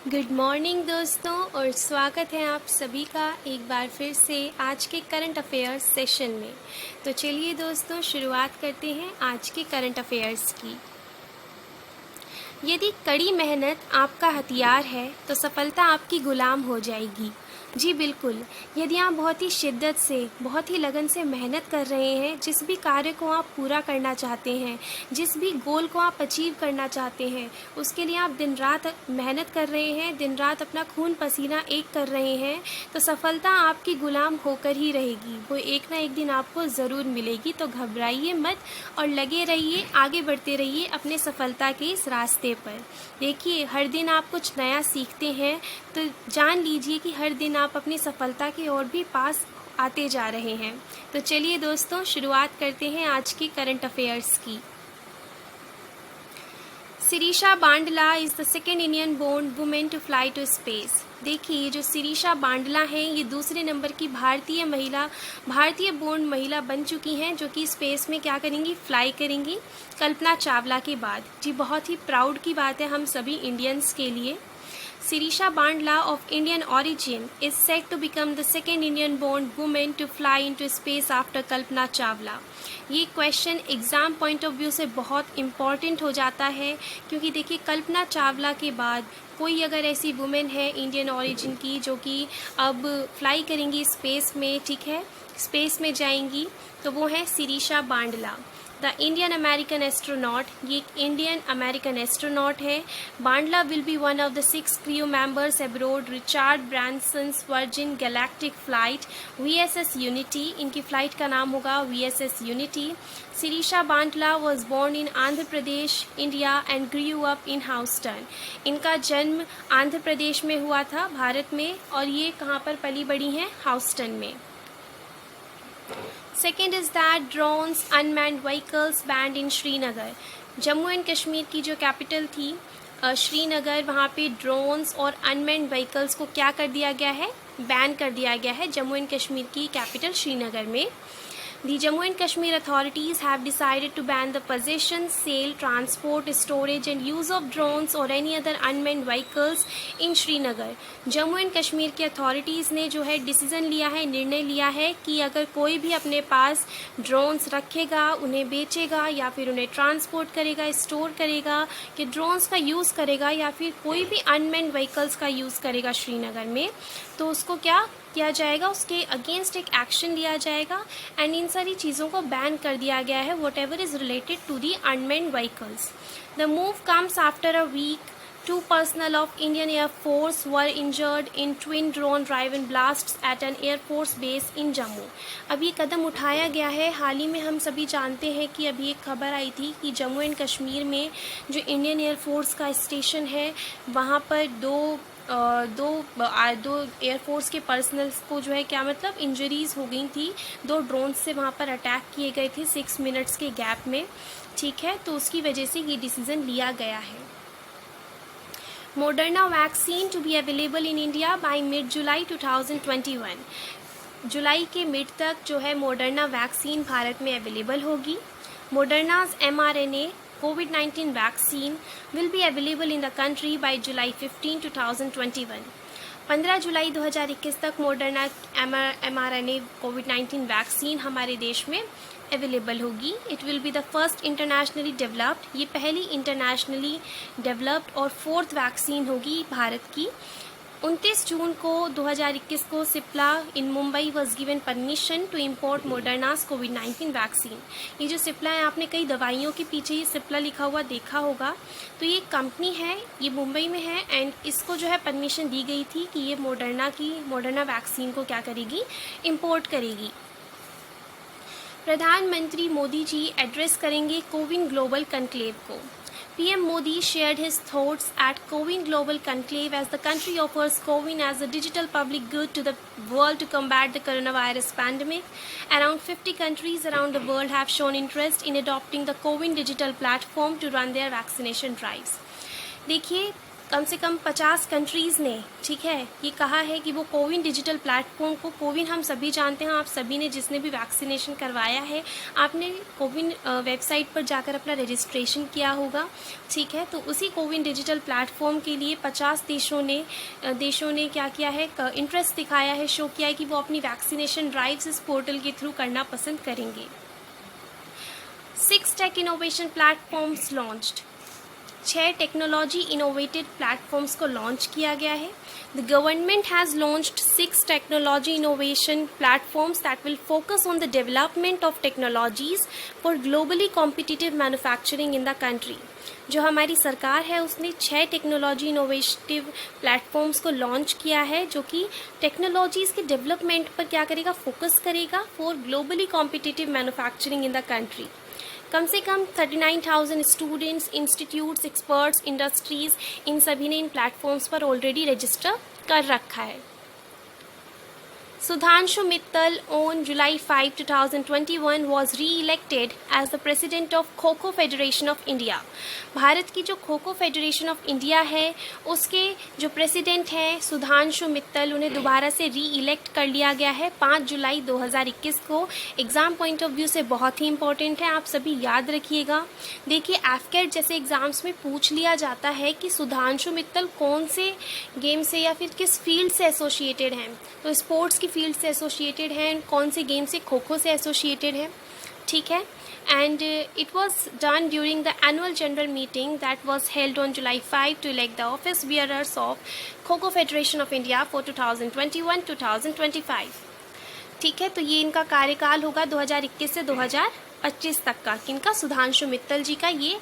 Good morning दोस्तों, और स्वागत है आप सभी का एक बार फिर से आज के करंट अफेयर्स सेशन में। तो चलिए दोस्तों, शुरुआत करते हैं आज के करंट अफेयर्स की। यदि कड़ी मेहनत आपका हथियार है तो सफलता आपकी गुलाम हो जाएगी। जी बिल्कुल, यदि आप बहुत ही शिद्दत से, बहुत ही लगन से मेहनत कर रहे हैं, जिस भी कार्य को आप पूरा करना चाहते हैं, जिस भी गोल को आप अचीव करना चाहते हैं, उसके लिए आप दिन रात मेहनत कर रहे हैं, दिन रात अपना खून पसीना एक कर रहे हैं, तो सफलता आपकी गुलाम होकर ही रहेगी। वो एक ना एक दिन आपको ज़रूर मिलेगी। तो घबराइए मत और लगे रहिए, आगे बढ़ते रहिए अपने सफलता के इस रास्ते पर। देखिए, हर दिन आप कुछ नया सीखते हैं, तो जान लीजिए कि हर दिन आप अपनी सफलता की ओर भी पास आते जा रहे हैं। तो चलिए दोस्तों, शुरुआत करते हैं आज की करंट अफेयर्स की। Sirisha Bandla is the second Indian born women to fly to space. देखिए, जो सिरीशा बांडला हैं, ये दूसरे नंबर की भारतीय बोर्न महिला बन चुकी हैं, जो कि स्पेस में क्या करेंगी, फ्लाई करेंगी, कल्पना चावला के बाद। जी, बहुत ही प्राउड की बात है हम सभी इंडियंस के लिए। Sirisha Bandla, of Indian origin, is said to become the second Indian-born woman to fly into space after Kalpana Chawla. ये question exam point of view से बहुत इम्पॉर्टेंट हो जाता है, क्योंकि देखिए, कल्पना चावला के बाद कोई अगर ऐसी वुमेन है इंडियन ऑरिजिन की जो कि अब फ्लाई करेंगी स्पेस में, ठीक है, स्पेस में जाएंगी, तो वो है Sirisha Bandla, the Indian American astronaut. ये एक इंडियन अमेरिकन एस्ट्रोनॉट है। Bandla will be one of the 6 crew members abroad Richard Branson's Virgin Galactic flight VSS Unity. इनकी फ्लाइट का नाम होगा VSS Unity. Sirisha Bandla was born in Andhra Pradesh, India, and grew up in Houston. इनका जन्म आंध्र प्रदेश में हुआ था, भारत में, और ये कहाँ पर पली बड़ी हैं, ह्यूस्टन में। Second is that drones unmanned vehicles band in Srinagar. Jammu and Kashmir की जो कैपिटल थी श्रीनगर, वहाँ पे ड्रोन्स और अनमैन्ड व्हीकल्स को क्या कर दिया गया है, बैन कर दिया गया है, जम्मू एंड कश्मीर की कैपिटल श्रीनगर में। The Jammu and Kashmir authorities have decided to ban the possession, sale, transport, storage and use of drones or any other unmanned vehicles in Srinagar. Jammu and Kashmir की अथॉरिटीज़ ने जो है डिसीज़न लिया है, निर्णय लिया है कि अगर कोई भी अपने पास ड्रोन्स रखेगा, उन्हें बेचेगा या फिर उन्हें ट्रांसपोर्ट करेगा, स्टोर करेगा, कि ड्रोन्स का यूज़ करेगा या फिर कोई भी अनमैन्ड व्हीकल्स का यूज़ करेगा श्रीनगर में, तो उसको क्या किया जाएगा, उसके अगेंस्ट एक एक्शन लिया जाएगा। एंड इन सारी चीज़ों को बैन कर दिया गया है, whatever is related to the unmanned vehicles. The move comes after a week 2 personnel of Indian Air Force were injured in twin drone driven blasts at an Air Force base in Jammu. अब ये कदम उठाया गया है। हाल ही में हम सभी जानते हैं कि अभी एक खबर आई थी कि जम्मू एंड कश्मीर में जो इंडियन एयर फोर्स का स्टेशन है, वहाँ पर दो एयरफोर्स के पर्सनल्स को जो है, क्या मतलब, इंजरीज़ हो गई थी। 2 ड्रोन से वहाँ पर अटैक किए गए थे 6 मिनट्स के गैप में, ठीक है, तो उसकी वजह से ये डिसीज़न लिया गया है। Moderna vaccine to be available in India by mid-July 2021. जुलाई के मिड तक जो है मोडर्ना वैक्सीन भारत में अवेलेबल होगी। Moderna's mRNA COVID-19 vaccine will be available in the country by July 15, 2021. 15 जुलाई 2021 तक मोडर्ना mRNA COVID-19 वैक्सीन हमारे देश में अवेलेबल होगी। It will be the first internationally developed, ये पहली इंटरनेशनली डेवलप्ड और 4th वैक्सीन होगी भारत की। 29 जून को 2021 को Cipla in Mumbai was given permission to import Moderna's COVID-19 vaccine. ये जो सिप्ला है, आपने कई दवाइयों के पीछे ये सिप्ला लिखा हुआ देखा होगा, तो ये कंपनी है, ये मुंबई में है, एंड इसको जो है परमिशन दी गई थी कि ये मोडर्ना वैक्सीन को क्या करेगी, इम्पोर्ट करेगी। प्रधानमंत्री मोदी जी एड्रेस करेंगे कोविन ग्लोबल कनक्लेव को। PM Modi shared his thoughts at Cowin Global Conclave as the country offers Cowin as a digital public good to the world to combat the coronavirus pandemic. Around 50 countries around the world have shown interest in adopting the Cowin digital platform to run their vaccination drives. देखिए, कम से कम 50 countries ने, ठीक है, ये कहा है कि वो कोविन डिजिटल प्लेटफॉर्म को, कोविन हम सभी जानते हैं, आप सभी ने जिसने भी वैक्सीनेशन करवाया है आपने कोविन वेबसाइट पर जाकर अपना रजिस्ट्रेशन किया होगा, ठीक है। तो उसी कोविन डिजिटल प्लेटफॉर्म के लिए 50 देशों ने क्या किया है, इंटरेस्ट दिखाया है, शो किया है कि वो अपनी वैक्सीनेशन ड्राइव्स इस पोर्टल के थ्रू करना पसंद करेंगे। 6 tech innovation platforms launched, 6 technology innovative platforms को लॉन्च किया गया है। The government has launched 6 technology innovation platforms that will focus on the development of technologies for globally competitive manufacturing in the country. जो हमारी सरकार है उसने 6 टेक्नोलॉजी इनोवेटिव प्लेटफॉर्म्स को लॉन्च किया है जो कि टेक्नोलॉजीज़ के डेवलपमेंट पर क्या करेगा, फोकस करेगा for globally competitive manufacturing in the country. कम से कम 39,000 स्टूडेंट्स, इंस्टीट्यूट्स, एक्सपर्ट्स, इंडस्ट्रीज़, इन सभी ने इन प्लेटफॉर्म्स पर ऑलरेडी रजिस्टर कर रखा है। Sudhanshu Mittal on July 5, 2021 was re-elected as the president of Kho-Kho Federation of India. भारत की जो खो-खो फेडरेशन ऑफ इंडिया है उसके जो प्रेसिडेंट हैं सुधांशु मित्तल, उन्हें दोबारा से री-इलेक्ट कर लिया गया है 5 जुलाई 2021 को। एग्ज़ाम पॉइंट ऑफ व्यू से बहुत ही इंपॉर्टेंट है, आप सभी याद रखिएगा। देखिए एफकेट जैसे एग्ज़ाम्स में पूछ लिया जाता है कि सुधांशु मित्तल कौन से गेम से या फिर किस फील्ड से एसोसिएटेड हैं, तो स्पोर्ट्स की फील्ड से एसोसिएटेड हैं, कौन से गेम से, खो खो से एसोसिएटेड है, ठीक है। And it was done during the annual general meeting that was held on July 5 to elect the office bearers of Kho-Kho Federation of India for 2021-2025, ठीक है। तो ये इनका कार्यकाल होगा 2021 से 2025 तक का। किनका? सुधांशु मित्तल जी का ये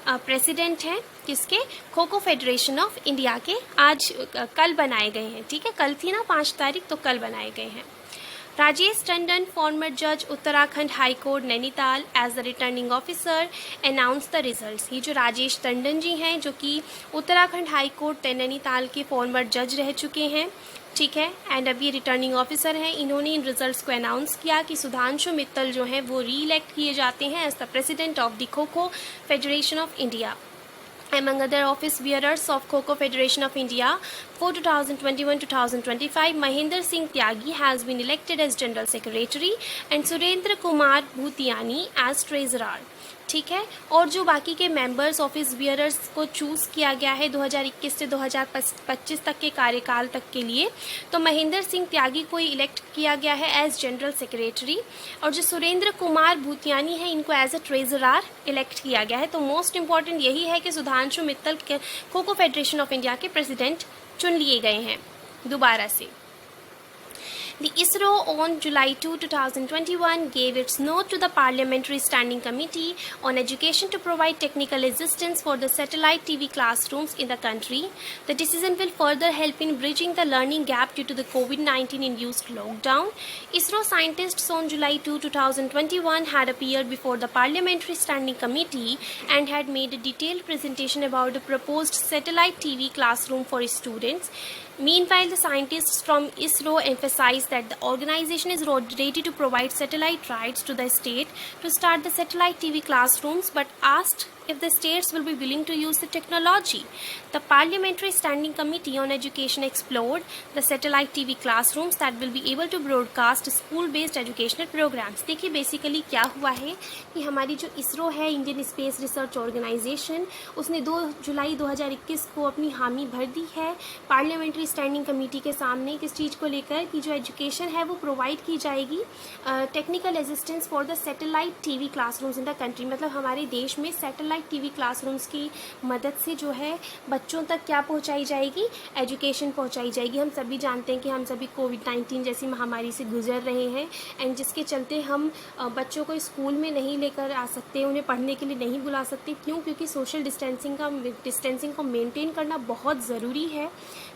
प्रेसिडेंट हैं, किसके? खो-खो फेडरेशन ऑफ इंडिया के। आज कल बनाए गए हैं, ठीक है, कल थी ना 5 तारीख, तो कल बनाए गए हैं। राजेश टंडन, फॉर्मर जज Uttarakhand high court Nainital, as the returning officer announce the results. ये जो राजेश टंडन जी हैं जो कि उत्तराखंड हाई कोर्ट नैनीताल के फॉर्मर जज रह चुके हैं, ठीक है, एंड अभी रिटर्निंग ऑफिसर हैं, इन्होंने इन रिजल्ट्स को अनाउंस किया कि सुधांशु मित्तल जो हैं वो री इलेक्ट किए जाते हैं as the president of the Kho-Kho Federation of India. Among other office bearers of Kho-Kho Federation of India for 2021-2025, Mahendra Singh Tyagi has been elected as General Secretary and Surendra Kumar Bhutiani as Treasurer, ठीक है। और जो बाकी के members office bearers को choose किया गया है 2021 से 2025 तक के कार्यकाल तक के लिए, तो महेंद्र सिंह त्यागी को इलेक्ट किया गया है एज जनरल सेक्रेटरी, और जो सुरेंद्र कुमार भूतियानी है इनको एज अ ट्रेजरर इलेक्ट किया गया है। तो मोस्ट इंपॉर्टेंट यही है कि Sudhanshu Mittal Kho-Kho Federation of India के प्रेसिडेंट चुन लिए गए हैं दोबारा से। The ISRO on July 2, 2021 gave its note to the Parliamentary Standing Committee on Education to provide technical assistance for the satellite TV classrooms in the country. The decision will further help in bridging the learning gap due to the COVID-19 induced lockdown. ISRO scientists on July 2, 2021 had appeared before the Parliamentary Standing Committee and had made a detailed presentation about the proposed satellite TV classroom for students. Meanwhile, the scientists from ISRO emphasized that the organization is ready to provide satellite rights to the state to start the satellite TV classrooms, but asked if the states will be willing to use the technology. The Parliamentary Standing Committee on Education explored the satellite TV classrooms that will be able to broadcast school-based educational programs. देखिए basically क्या हुआ है कि हमारी जो इसरो है, Indian Space Research organisation, उसने 2 जुलाई 2021 को अपनी हामी भर दी है पार्लियामेंट्री स्टैंडिंग कमेटी के सामने, किस चीज़ को लेकर कि जो एजुकेशन है वो प्रोवाइड की जाएगी technical assistance for the satellite TV classrooms in the country. मतलब हमारे देश में सैटेलाइट टीवी क्लासरूम्स की मदद से जो है बच्चों तक क्या पहुंचाई जाएगी, एजुकेशन पहुंचाई जाएगी। हम सभी जानते हैं कि हम सभी कोविड-19 जैसी महामारी से गुजर रहे हैं, एंड जिसके चलते हम बच्चों को स्कूल में नहीं लेकर आ सकते, उन्हें पढ़ने के लिए नहीं बुला सकते। क्यों? क्योंकि सोशल डिस्टेंसिंग को मेंटेन करना बहुत ज़रूरी है,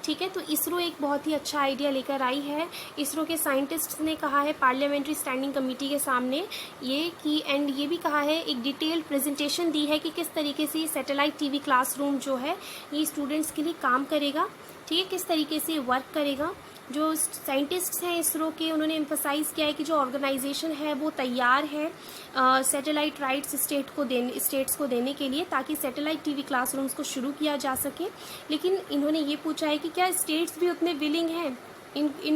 ठीक है। तो इसरो एक बहुत ही अच्छा आइडिया लेकर आई है। इसरो के साइंटिस्ट्स ने कहा है पार्लियामेंट्री स्टैंडिंग कमेटी के सामने ये भी कहा है, एक डिटेल्ड प्रेजेंटेशन दी है कि किस तरीके से सैटेलाइट टीवी क्लासरूम जो है ये स्टूडेंट्स के लिए काम करेगा, ठीक है, किस तरीके से वर्क करेगा। जो साइंटिस्ट्स हैं इसरो के, उन्होंने एम्फसाइज़ किया है कि जो ऑर्गेनाइजेशन है वो तैयार है सैटेलाइट राइट्स स्टेट्स को देने के लिए, ताकि सैटेलाइट टीवी क्लासरूम्स को शुरू किया जा सके। लेकिन इन्होंने ये पूछा है कि क्या स्टेट्स भी उतने विलिंग हैं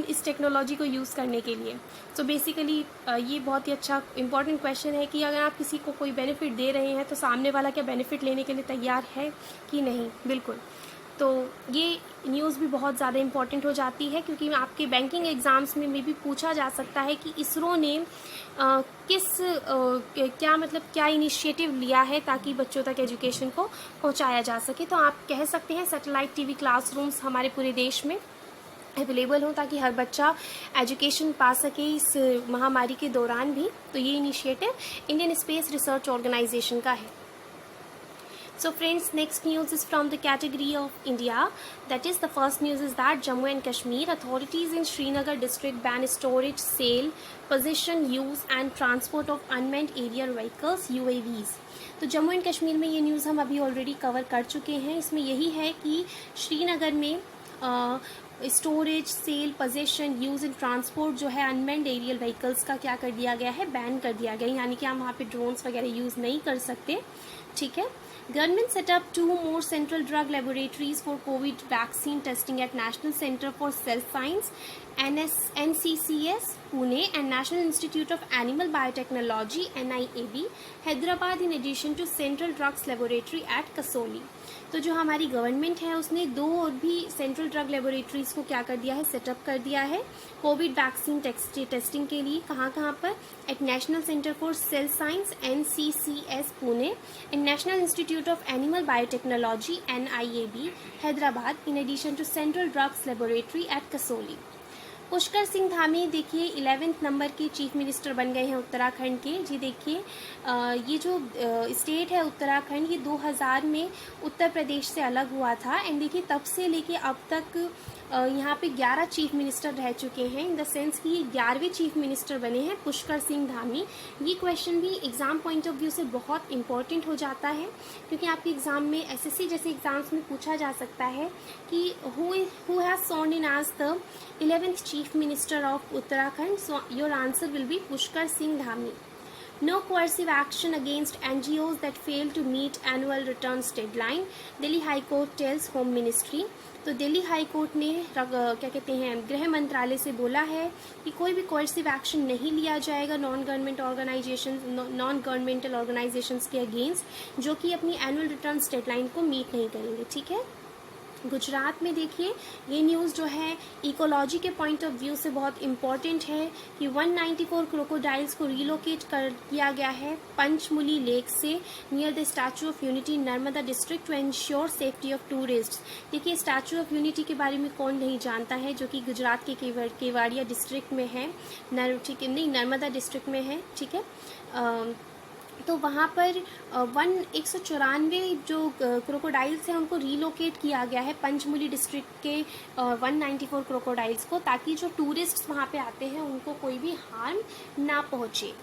इस टेक्नोलॉजी को यूज़ करने के लिए। सो बेसिकली ये बहुत ही अच्छा इंपॉर्टेंट क्वेश्चन है कि अगर आप किसी को कोई बेनिफिट दे रहे हैं तो सामने वाला क्या बेनिफिट लेने के लिए तैयार है कि नहीं। बिल्कुल, तो ये न्यूज़ भी बहुत ज़्यादा इम्पॉर्टेंट हो जाती है, क्योंकि आपके बैंकिंग एग्ज़ाम्स में भी पूछा जा सकता है कि इसरो ने क्या इनिशिएटिव लिया है ताकि बच्चों तक एजुकेशन को पहुंचाया जा सके। तो आप कह सकते हैं सैटेलाइट टीवी क्लासरूम्स हमारे पूरे देश में अवेलेबल हो, ताकि हर बच्चा एजुकेशन पा सके इस महामारी के दौरान भी। तो ये initiative Indian Space Research Organisation का है। So friends, next news is from the category of India. That is, the first news is that Jammu and Kashmir authorities in Srinagar district ban storage, sale, possession, use and transport of unmanned aerial vehicles UAVs. तो Jammu and Kashmir में ये news हम अभी already cover कर चुके हैं। इसमें यही है कि श्रीनगर में storage, sale, possession, use and transport जो है अनमैन्ड एरियल व्हीकल्स का क्या कर दिया गया है, बैन कर दिया गया है। यानी कि हम वहाँ पे ड्रोन्स वगैरह यूज़ नहीं कर सकते। ठीक है। Government set up 2 more central drug laboratories for COVID vaccine testing at National Center for Cell Science NCCS Pune and National Institute of Animal Biotechnology NIAB Hyderabad in addition to Central Drugs Laboratory at Kasoli। तो जो हमारी government है उसने 2 और भी central drug laboratories को क्या कर दिया है, सेटअप कर दिया है कोविड वैक्सीन टेस्टिंग के लिए। कहाँ पर, at National Centre for Cell Science NCCS Pune and National Institute of Animal Biotechnology NIAB Hyderabad in addition to Central Drugs Laboratory at Kasauli. Pushkar Singh Dhami देखिए 11th नंबर के चीफ मिनिस्टर बन गए हैं उत्तराखंड के। जी देखिए ये जो स्टेट है उत्तराखंड, ये 2000 में उत्तर प्रदेश से अलग हुआ था। एंड देखिए तब से लेके अब तक यहाँ पे 11 चीफ मिनिस्टर रह चुके हैं, इन द सेंस कि ये 11वें चीफ मिनिस्टर बने हैं पुष्कर सिंह धामी। ये क्वेश्चन भी एग्जाम पॉइंट ऑफ व्यू से बहुत इंपॉर्टेंट हो जाता है, क्योंकि आपके एग्जाम में SSC जैसे एग्जाम्स में पूछा जा सकता है कि who has sworn in as the 11th chief minister of Uttarakhand. So your answer will be Pushkar Singh Dhami. No coercive action against NGOs that fail to meet annual returns deadline, Delhi High Court tells Home Ministry। तो Delhi high court ने क्या कहते हैं गृह मंत्रालय से बोला है कि कोई भी कोर्सिव एक्शन नहीं लिया जाएगा नॉन गवर्नमेंटल ऑर्गेनाइजेशंस के अगेंस्ट जो कि अपनी एनुअल रिटर्न्स डेडलाइन को मीट नहीं करेंगे। ठीक है। गुजरात में देखिए ये न्यूज़ जो है इकोलॉजी के पॉइंट ऑफ व्यू से बहुत इम्पॉर्टेंट है कि 194 क्रोकोडाइल्स को रिलोकेट कर किया गया है पंचमुली लेक से near the Statue of Unity Narmada district to ensure safety of tourists. देखिए स्टैचू ऑफ यूनिटी के बारे में कौन नहीं जानता है, जो कि गुजरात के केवाड़िया डिस्ट्रिक्ट में है, नर्मदा डिस्ट्रिक्ट में है। ठीक है। तो वहाँ पर 194 जो क्रोकोडाइल्स हैं उनको रीलोकेट किया गया है पंचमुली डिस्ट्रिक्ट के 194 क्रोकोडाइल्स को, ताकि जो टूरिस्ट्स वहाँ पे आते हैं उनको कोई भी हार्म ना पहुँचे।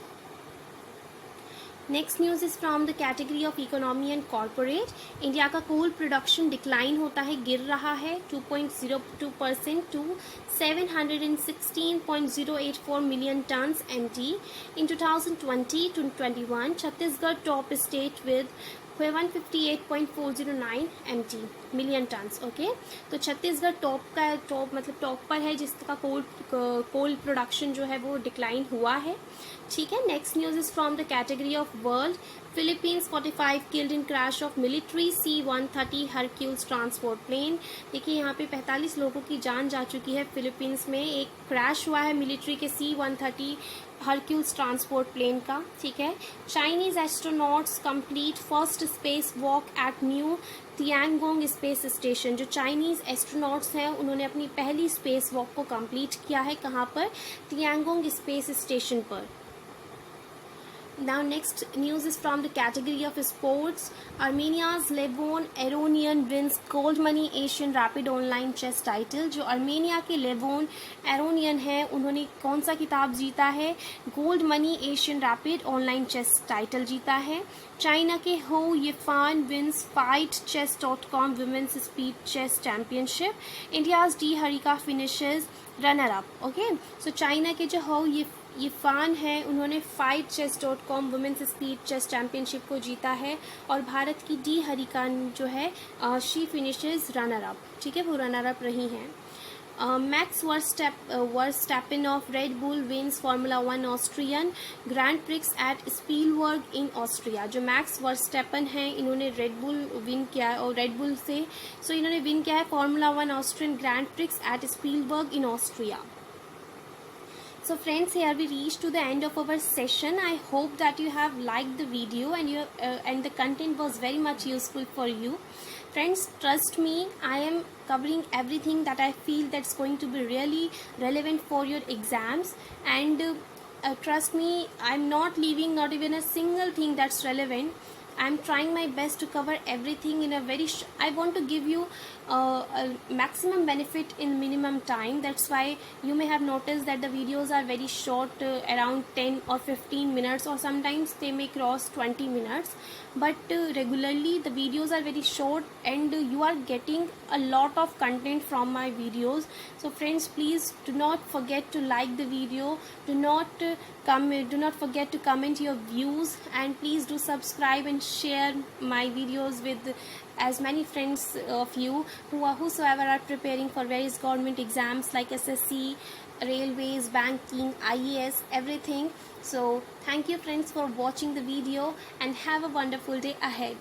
Next news is from the category of economy and corporate. India का कोल प्रोडक्शन डिक्लाइन होता है, गिर रहा है 2.02% to 716.084 million tons MT in 2020-21। Chhattisgarh top state with 158.409 MT million tons. Okay, तो छत्तीसगढ़ टॉप पर है जिसका कोल प्रोडक्शन जो है वो डिक्लाइन हुआ है। ठीक है। Next news is from the category of world. Philippines 45 killed in crash of military C-130 Hercules transport plane. देखिए यहाँ पे 45 लोगों की जान जा चुकी है। फिलीपींस में एक क्रैश हुआ है मिलिट्री के C-130 हरक्यूल्स ट्रांसपोर्ट प्लेन का। ठीक है। Chinese astronauts complete first space walk at new Tiangong space station. जो चाइनीज एस्ट्रोनॉट्स हैं उन्होंने अपनी पहली स्पेस वॉक को कंप्लीट किया है। कहाँ पर? तियांगोंग स्पेस स्टेशन पर। Now next news is from the category of sports. Armenia's Levon Aronian wins gold money Asian rapid online chess title. जो अर्मेनिया के लेवोन एरोनियन हैं उन्होंने कौन सा खिताब जीता है? Goldmoney Asian rapid online chess title जीता है. चाइना के Hou Yifan wins FightChess.com Women's Speed Chess Championship. India's D Harika finishes runner up. Okay, so China के जो हो ये फान है उन्होंने FightChess.com women's speed chess championship को जीता है और भारत की डी हरिका जो है शी फिनिशेस रनर अप. ठीक है, वो रनर अप रही हैं. Max Verstappen of Red Bull wins Formula 1 Austrian Grand Prix at Spielberg in Austria. जो मैक्स वर्स्टैपेन हैं इन्होंने रेड बुल विन किया है और रेड बुल से इन्होंने विन किया है Formula 1 Austrian Grand Prix at Spielberg in Austria. So friends, here we reached to the end of our session. I hope that you have liked the video and the content was very much useful for you. Friends, trust me, I am covering everything that I feel that's going to be really relevant for your exams, and trust me, I'm not leaving not even a single thing that's relevant. I'm trying my best to cover everything in a very I want to give you a maximum benefit in minimum time. That's why you may have noticed that the videos are very short, around 10 or 15 minutes, or sometimes they may cross 20 minutes, but regularly the videos are very short and you are getting a lot of content from my videos. So friends, please do not forget to like the video, do not forget to comment your views, and please do subscribe and share my videos with as many friends of you whosoever are preparing for various government exams like SSC, railways, banking, IAS, everything. So thank you friends for watching the video and have a wonderful day ahead.